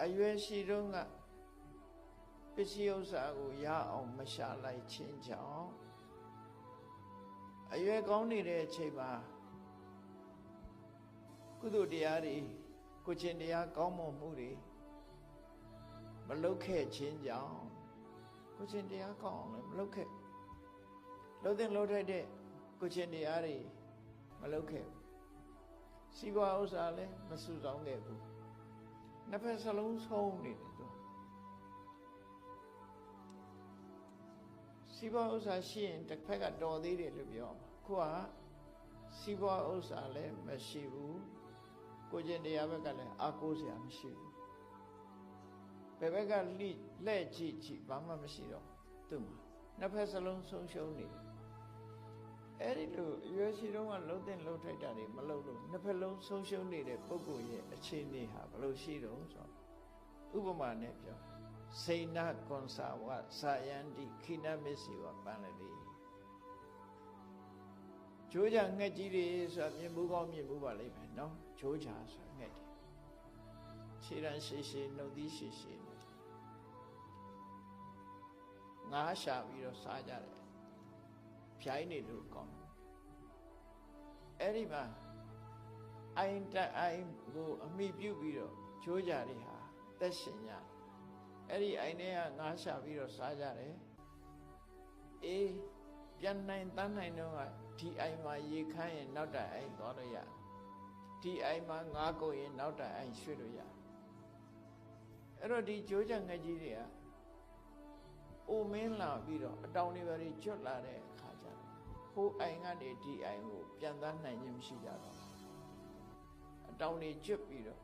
အရွယ်ရှိတော့ကပစ္စည်းဥစ္စာကိုရအောင်မရှာလိုက်ခြင်းကြောင့်အရွယ်ကောင်းနေတဲ့အချိန်မှာကုသိုလ်တရားတွေကိုချင်းတရားကောင်းမွန်မှုတွေမလုပ်ခဲ့ခြင်းကြောင့်ကိုချင်းတရားကောင်းအောင်လည်းမလုပ်ခဲ့လုပ်တဲ့လုပ်ထိုက်တဲ့ကိုချင်းတရားတွေမလုပ်ခဲ့ဘူးစီးပွားဥစ္စာလည်းမစုဆောင်ခဲ့ဘူးနှစ်ဖက်စလုံးဆုံးနေတယ်သူစီးပွားဥစ္စာရှိရင်တစ်ဖက်ကတော်သေးတယ်လို့ပြောမှာခုကစီးပွားဥစ္စာလည်းမရှိဘူးကိုကျင့်တရားဘက်ကလည်းအားကိုးစရာမရှိဘူးဘယ်ဘက်ကလှဲ့ကြည့်ဘာမှမရှိတော့သူ့မှာနှစ်ဖက်စလုံးဆုံးရှုံးနေတယ်အဲ့ဒီလိုရွယ်ရှိတော့ကလှုပ်တဲ့လှုပ်ထိုက်တာတွေမလှုပ်လို့နှစ်ဖက်လုံးဆုံးရှုံးနေတဲ့ပုဂ္ဂိုလ်ရဲ့အခြေအနေဟာဘယ်လိုရှိတော့ဆိုဥပမာနဲ့ပြောစိဏကွန်စာဝစာယန္တိခိနမစ္စည်းဝပန္နတိဂျိုးကြငှက်ကြီးတွေဆိုတာမြင်မှုကောင်းမြင်မှုပါလိမ့်မယ်နော်ဂျိုးကြဆိုငှက်တွေခြေရန်ရှည်ရှည်နှုတ်သီးရှည်ရှည်နဲ့ငါးရှာပြီးတော့စားကြတယ်ဖြိုင်းနေလို့ကောင်းအဲ့ဒီမှာအိုင်ကိုအမိပြုတ်ပြီးတော့ဂျိုးကြတွေဟာသက်ရှင်ကြတယ်အဲ့ဒီအိုင်ထဲကငါးရှာပြီးတော့စားကြတယ်အေးပြန်နိုင်တန်းနိုင်တော့ကဒီအိုင်မှာရေခမ်းရင်နောက်တိုင်အိုင်သွားလို့ရဒီအိုင်မှာငါးကုန်ရင်နောက်တိုင်အိုင်ရွှေ့လို့ရအဲ့တော့ဒီကြိုးကြငှက်ကြီးတွေကအိုမင်းလာပြီးတော့အတောင်တွေပဲကျွတ်လာတဲ့အခါကျတော့ဟိုအိုင်ကနေဒီအိုင်ကိုပြန်သားနိုင်ခြင်းမရှိကြတော့အတောင်တွေကျွတ်ပြီးတော့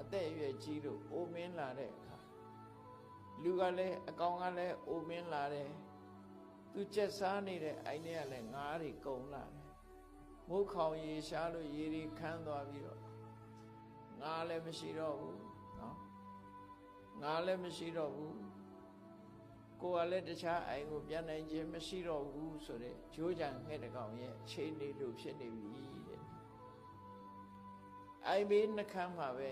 အသက်အရွယ်ကြီးလို့အိုမင်းလာတဲ့အခါလူကလည်းအကောင်ကလည်းအိုမင်းလာတယ်သူကျက်စားနေတဲ့အိုင်ထဲကလည်းငါးတွေကုန်လာတယ်မိုးခေါင်ရေရှားလို့ရေတွေခမ်းသွားပြီးတော့ငါးလည်းမရှိတော့ဘူးနော်ငါးလည်းမရှိတော့ဘူးကိုယ်ကလည်းတခြားအိုင်ကိုပြန်နိုင်ခြင်းမရှိတော့ဘူးဆိုတဲ့ဂျိုးကြံငှက်တကောင်ရဲ့အခြေအနေလို့ဖြစ်နေပြီတဲ့အိုင်ဘေးနှခမ်းမှာပဲ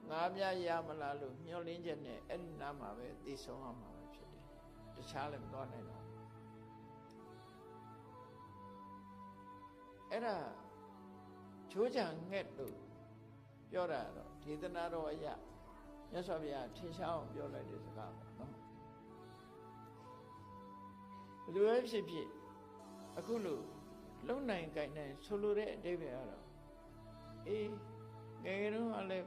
ငါးပြရမလားလို့မျောလင်းချက်နဲ့အဲ့ဒီနားမှာပဲသိဆုံးအောင်မှာပဲဖြစ်တယ်တခြားလည်းမသွားနိုင်တော့အဲ့ဒါဂျိုးကြံငှက်လို့ပြောတာတော့ဒေသနာတော်အရာမြတ်စွာဘုရားထင်ရှားအောင်ပြောလိုက်တဲ့စကားပေါ့နော်ဘယ်လိုပဲဖြစ်ဖြစ်အခုလို့လုံနိုင်ကြိုင်နိုင်ဆိုလိုတဲ့အဓိပ္ပာယ်ကတော့အေးငယ်ငယ်တုန်းကလည်း